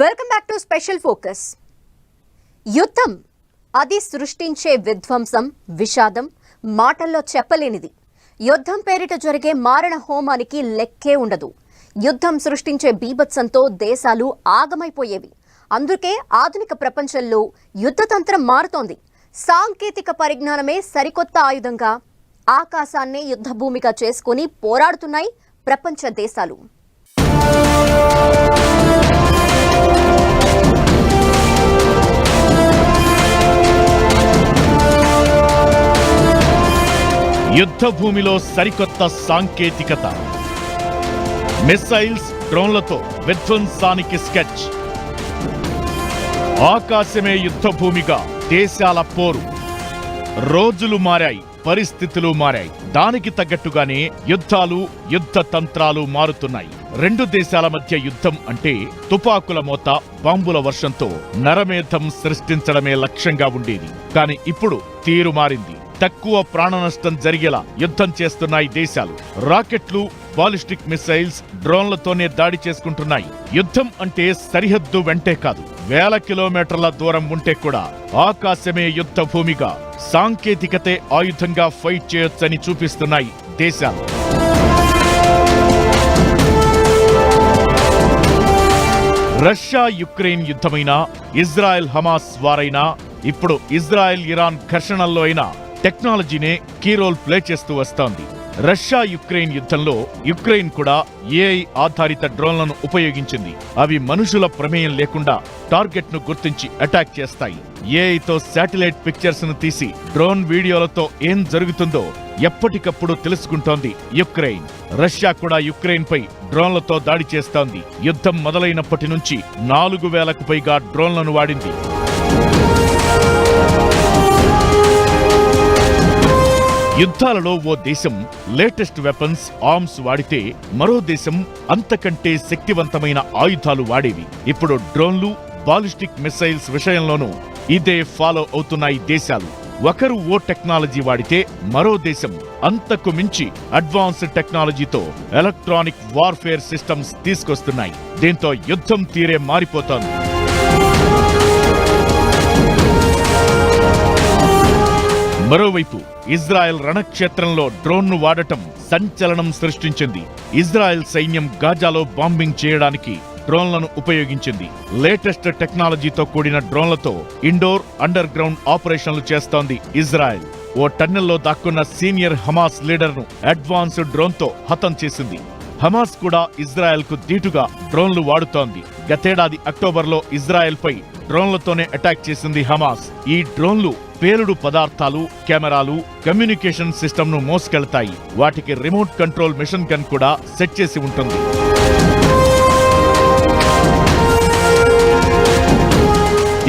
Welcome back to special focus. యుద్ధం అది సృష్టించే విధ్వంసం, విషాదం మాటల్లో చెప్పలేనిది. యుద్ధం పేరిట జరిగే మారణ హోమానికి లెక్కే ఉండదు. యుద్ధం సృష్టించే బీభత్సంతో దేశాలు ఆగమైపోయేవి. అందుకే ఆధునిక ప్రపంచంలో యుద్ధతంత్రం మారుతోంది. సాంకేతిక పరిజ్ఞానమే సరికొత్త ఆయుధంగా ఆకాశాన్నే యుద్ధభూమిగా చేసుకుని పోరాడుతున్నాయి ప్రపంచ దేశాలు. యుద్ధ భూమిలో సరికొత్త సాంకేతికత. మిసైల్స్, డ్రోన్లతో విధ్వంసానికి స్కెచ్. ఆకాశమే యుద్ధ భూమిగా దేశాల పోరు. రోజులు మారాయి, పరిస్థితులు మారాయి. దానికి తగ్గట్టుగానే యుద్ధాలు, యుద్ధ తంత్రాలు మారుతున్నాయి. రెండు దేశాల మధ్య యుద్ధం అంటే తుపాకుల మోత, బాంబుల వర్షంతో నరమేధం సృష్టించడమే లక్ష్యంగా ఉండేది. కానీ ఇప్పుడు తీరు మారింది. తక్కువ ప్రాణ నష్టం జరిగేలా యుద్ధం చేస్తున్నాయి దేశాలు. రాకెట్లు, బాలిస్టిక్ మిసైల్స్, డ్రోన్లతోనే దాడి చేసుకుంటున్నాయి. యుద్ధం అంటే సరిహద్దు వెంటే కాదు, వేల కిలోమీటర్ల దూరం ఉంటే కూడా ఆకాశమే యుద్ధ భూమిగా, సాంకేతికతే ఆయుధంగా ఫైట్ చేయొచ్చని చూపిస్తున్నాయి దేశాలు. రష్యా యుక్రెయిన్ యుద్ధమైనా, ఇజ్రాయెల్ హమాస్ వారైనా, ఇప్పుడు ఇజ్రాయెల్ ఇరాన్ ఘర్షణల్లో అయినా టెక్నాలజీనే కీ రోల్ ప్లే చేస్తూ వస్తోంది. రష్యా యుక్రెయిన్ యుద్ధంలో యుక్రెయిన్ కూడా ఏఐ ఆధారిత డ్రోన్లను ఉపయోగించింది. అవి మనుషుల ప్రమేయం లేకుండా టార్గెట్ ను గుర్తించి అటాక్ చేస్తాయి. ఏఐతో శాటిలైట్ పిక్చర్స్ ను తీసి డ్రోన్ వీడియోలతో ఏం జరుగుతుందో ఎప్పటికప్పుడు తెలుసుకుంటోంది యుక్రెయిన్. రష్యా కూడా యుక్రెయిన్ పై డ్రోన్లతో దాడి చేస్తోంది. యుద్ధం మొదలైనప్పటి నుంచి 4000కు పైగా డ్రోన్లను వాడింది. యుద్ధాలలో ఓ దేశం లేటెస్ట్ వెపన్స్, ఆర్మ్స్ వాడితే మరో దేశం అంతకంటే శక్తివంతమైన ఆయుధాలు వాడేవి. ఇప్పుడు డ్రోన్లు, బాలిస్టిక్ మిసైల్స్ విషయంలోనూ ఇదే ఫాలో అవుతున్నాయి దేశాలు. ఒకరు ఓ టెక్నాలజీ వాడితే మరో దేశం అంతకు మించి అడ్వాన్స్డ్ టెక్నాలజీతో ఎలక్ట్రానిక్ వార్ఫేర్ సిస్టమ్స్ తీసుకొస్తున్నాయి. దీంతో యుద్ధం తీరే మారిపోతోంది. మరోవైపు ఇజ్రాయెల్ రణక్షేత్రంలో డ్రోన్ను వాడటం సంచలనం సృష్టించింది. ఇజ్రాయెల్ సైన్యం గాజాలో బాంబింగ్ చేయడానికి డ్రోన్లను ఉపయోగించింది. లేటెస్ట్ టెక్నాలజీతో కూడిన డ్రోన్లతో ఇండోర్, అండర్ గ్రౌండ్ ఆపరేషన్లు చేస్తోంది ఇజ్రాయెల్. ఓ టన్నెల్లో దాక్కున్న సీనియర్ హమాస్ లీడర్ను అడ్వాన్స్డ్ డ్రోన్తో హతం చేసింది. హమాస్ కూడా ఇజ్రాయెల్ కు దీటుగా డ్రోన్లు వాడుతోంది. గతేడాది అక్టోబర్లో ఇజ్రాయెల్ పై డ్రోన్లతోనే అటాక్ చేసింది హమాస్. ఈ డ్రోన్లు పేలుడు పదార్థాలు, కెమెరాలు, కమ్యూనికేషన్ సిస్టమ్ ను మోసుకెళ్తాయి. వాటికి రిమోట్ కంట్రోల్ మిషన్ గన్ కూడా సెట్ చేసి ఉంటుంది.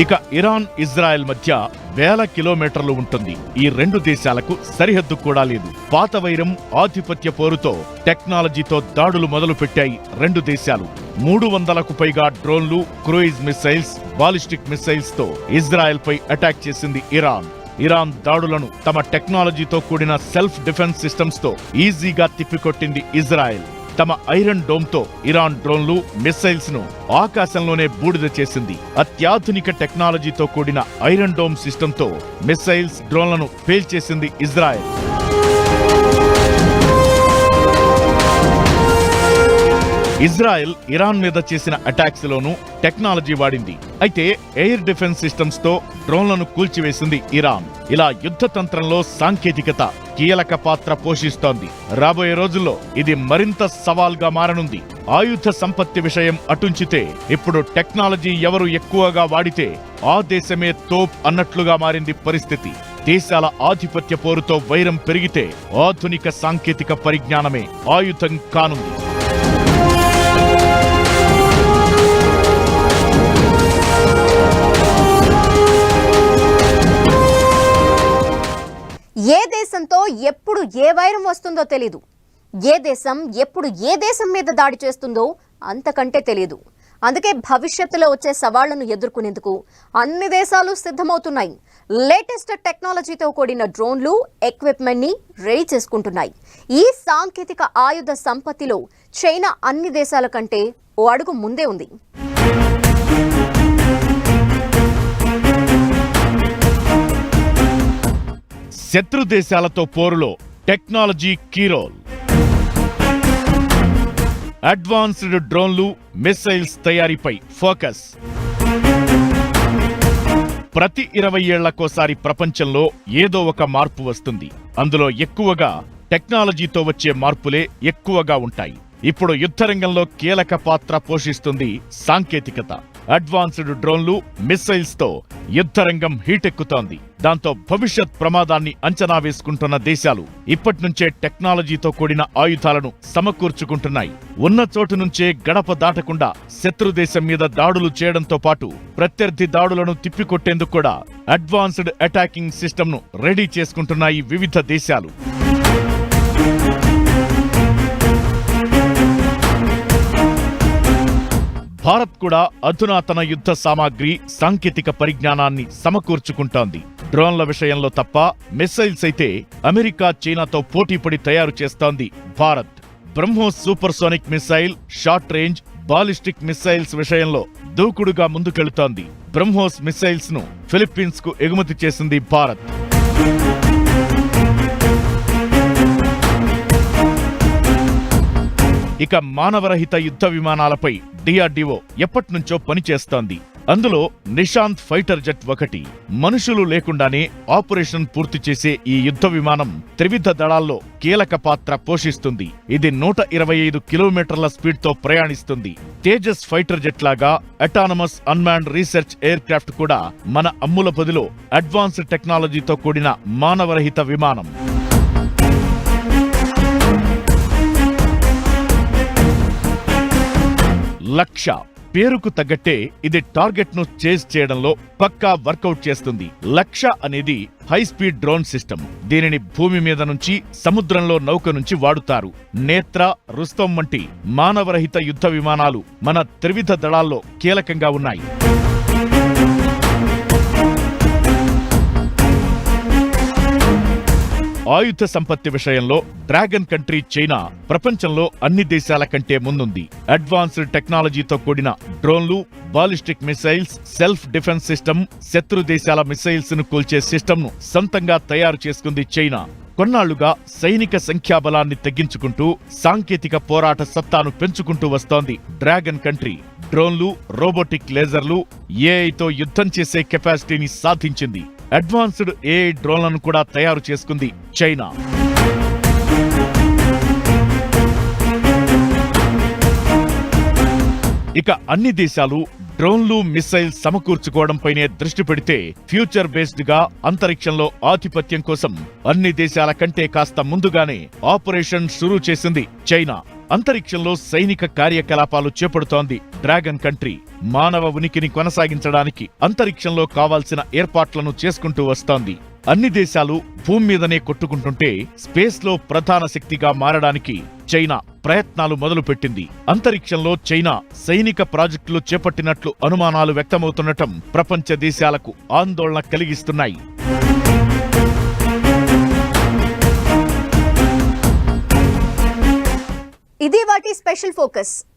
ఇక ఇరాన్, ఇజ్రాయెల్ మధ్య వేల కిలోమీటర్లు ఉంటుంది. ఈ రెండు దేశాలకు సరిహద్దు కూడా లేదు. పాత వైరం, ఆధిపత్య పోరుతో టెక్నాలజీతో దాడులు మొదలు పెట్టాయి రెండు దేశాలు. 300కు పైగా డ్రోన్లు, క్రూయిజ్ మిసైల్స్, బాలిస్టిక్ మిసైల్స్ తో ఇజ్రాయెల్ పై అటాక్ చేసింది ఇరాన్. ఇరాన్ దాడులను తమ టెక్నాలజీతో కూడిన సెల్ఫ్ డిఫెన్స్ సిస్టమ్స్ తో ఈజీగా తిప్పికొట్టింది ఇజ్రాయెల్. తమ ఐరన్ డోమ్ తో ఇరాన్ డ్రోన్లు, మిసైల్స్ ను ఆకాశంలోనే బూడిద చేసింది. అత్యాధునిక టెక్నాలజీతో కూడిన ఐరన్ డోమ్ సిస్టమ్ తో మిసైల్స్, డ్రోన్లను పేల్చేసింది ఇజ్రాయెల్. ఇజ్రాయెల్ ఇరాన్ మీద చేసిన అటాక్స్ లోనూ టెక్నాలజీ వాడింది. అయితే ఎయిర్ డిఫెన్స్ సిస్టమ్స్ తో డ్రోన్లను కూల్చివేసింది ఇరాన్. ఇలా యుద్ధ తంత్రంలో సాంకేతికత కీలక పాత్ర పోషిస్తోంది. రాబోయే రోజుల్లో ఇది మరింత సవాల్గా మారనుంది. ఆయుధ సంపత్తి విషయం అటుంచితే ఇప్పుడు టెక్నాలజీ ఎవరు ఎక్కువగా వాడితే ఆ దేశమే తోప్ అన్నట్లుగా మారింది పరిస్థితి. దేశాల ఆధిపత్య పోరుతో వైరం పెరిగితే ఆధునిక సాంకేతిక పరిజ్ఞానమే ఆయుధం కానుంది. ఏ దేశంతో ఎప్పుడు ఏ వైరం వస్తుందో తెలీదు. ఏ దేశం ఎప్పుడు ఏ దేశం మీద దాడి చేస్తుందో అంతకంటే తెలియదు. అందుకే భవిష్యత్తులో వచ్చే సవాళ్లను ఎదుర్కొనేందుకు అన్ని దేశాలు సిద్ధమవుతున్నాయి. లేటెస్ట్ టెక్నాలజీతో కూడిన డ్రోన్లు, ఎక్విప్మెంట్ ని రెడీ చేసుకుంటున్నాయి. ఈ సాంకేతిక ఆయుధ సంపత్తిలో చైనా అన్ని దేశాల కంటే ఓ అడుగు ముందే ఉంది. శత్రు దేశాలతో పోరులో టెక్నాలజీ కీ రోల్. అడ్వాన్స్డ్ డ్రోన్లు, మిస్సైల్స్ తయారీపై ఫోకస్. ప్రతి 20 ఏళ్లకోసారి ప్రపంచంలో ఏదో ఒక మార్పు వస్తుంది. అందులో ఎక్కువగా టెక్నాలజీతో వచ్చే మార్పులే ఎక్కువగా ఉంటాయి. ఇప్పుడు యుద్ధరంగంలో కీలక పాత్ర పోషిస్తుంది సాంకేతికత. అడ్వాన్స్డ్ డ్రోన్లు, మిస్సైల్స్ తో యుద్ధరంగం హీటెక్కుతోంది. దాంతో భవిష్యత్ ప్రమాదాన్ని అంచనా వేసుకుంటున్న దేశాలు ఇప్పట్నుంచే టెక్నాలజీతో కూడిన ఆయుధాలను సమకూర్చుకుంటున్నాయి. ఉన్న చోటు నుంచే గడప దాటకుండా శత్రు దేశం మీద దాడులు చేయడంతో పాటు ప్రత్యర్థి దాడులను తిప్పికొట్టేందుకు కూడా అడ్వాన్స్డ్ అటాకింగ్ సిస్టమ్ను రెడీ చేసుకుంటున్నాయి వివిధ దేశాలు. భారత్ కూడా అధునాతన యుద్ధ సామాగ్రి, సాంకేతిక పరిజ్ఞానాన్ని సమకూర్చుకుంటోంది. డ్రోన్ల విషయంలో తప్ప మిస్సైల్స్ అయితే అమెరికా, చైనాతో పోటీపడి తయారు చేస్తోంది Bharat. BrahMos supersonic missile, short range ballistic missiles విషయంలో దూకుడుగా ముందుకెళుతోంది. బ్రహ్మోస్ మిస్సైల్స్ ను ఫిలిప్పీన్స్ కు ఎగుమతి చేసింది భారత్. ఇక మానవరహిత యుద్ధ విమానాలపై డిఆర్డీఓ ఎప్పట్నుంచో పనిచేస్తోంది. అందులో నిషాంత్ ఫైటర్ జెట్ ఒకటి. మనుషులు లేకుండానే ఆపరేషన్ పూర్తి చేసే ఈ యుద్ధ విమానం త్రివిధ దళాల్లో కీలక పాత్ర పోషిస్తుంది. ఇది 125 కిలోమీటర్ల స్పీడ్ తో ప్రయాణిస్తుంది. తేజస్ ఫైటర్ జెట్ లాగా autonomous unmanned research air craft కూడా మన అమ్ముల పొదిలో అడ్వాన్స్డ్ టెక్నాలజీతో కూడిన మానవరహిత విమానం. లక్ష్య పేరుకు తగ్గట్టే ఇది టార్గెట్ ను చేజ్ చేయడంలో పక్కా వర్కౌట్ చేస్తుంది. లక్ష్య అనేది హై స్పీడ్ డ్రోన్ సిస్టమ్. దీనిని భూమి మీద నుంచి, సముద్రంలో నౌక నుంచి వాడుతారు. నేత్ర, రుస్తం వంటి మానవరహిత యుద్ధ విమానాలు మన త్రివిధ దళాల్లో కీలకంగా ఉన్నాయి. ఆయుధ సంపత్తి విషయంలో డ్రాగన్ కంట్రీ చైనా ప్రపంచంలో అన్ని దేశాల కంటే ముందుంది. అడ్వాన్స్డ్ టెక్నాలజీతో కూడిన డ్రోన్లు, ballistic missiles, self defence system, శత్రు దేశాల మిసైల్స్ ను కూల్చే సిస్టమ్ ను సొంతంగా తయారు చేసుకుంది చైనా. కొన్నాళ్లుగా సైనిక సంఖ్యాబలాన్ని తగ్గించుకుంటూ సాంకేతిక పోరాట సత్తాను పెంచుకుంటూ వస్తోంది డ్రాగన్ కంట్రీ. డ్రోన్లు, రోబోటిక్ లేజర్లు, ఏఐతో యుద్ధం చేసే కెపాసిటీని సాధించింది. అడ్వాన్స్డ్ ఏఐ డ్రోన్లను కూడా తయారు చేసుకుంది చైనా. ఇక అన్ని దేశాలు డ్రోన్లు, మిస్సైల్స్ సమకూర్చుకోవడంపైనే దృష్టి పెడితే ఫ్యూచర్ బేస్డ్ గా అంతరిక్షంలో ఆధిపత్యం కోసం అన్ని దేశాల కంటే కాస్త ముందుగానే ఆపరేషన్ షురూ చేసింది చైనా. అంతరిక్షంలో సైనిక కార్యకలాపాలు చేపడుతోంది డ్రాగన్ కంట్రీ. మానవ ఉనికిని కొనసాగించడానికి అంతరిక్షంలో కావాల్సిన ఏర్పాట్లను చేసుకుంటూ వస్తోంది. అన్ని దేశాలు భూమి మీదనే కొట్టుకుంటుంటే స్పేస్ లో ప్రధాన శక్తిగా మారడానికి చైనా ప్రయత్నాలు మొదలుపెట్టింది. అంతరిక్షంలో చైనా సైనిక ప్రాజెక్టులు చేపట్టినట్లు అనుమానాలు వ్యక్తమవుతుండటం ప్రపంచ దేశాలకు ఆందోళన కలిగిస్తున్నాయి. ఇది వాటి స్పెషల్ ఫోకస్.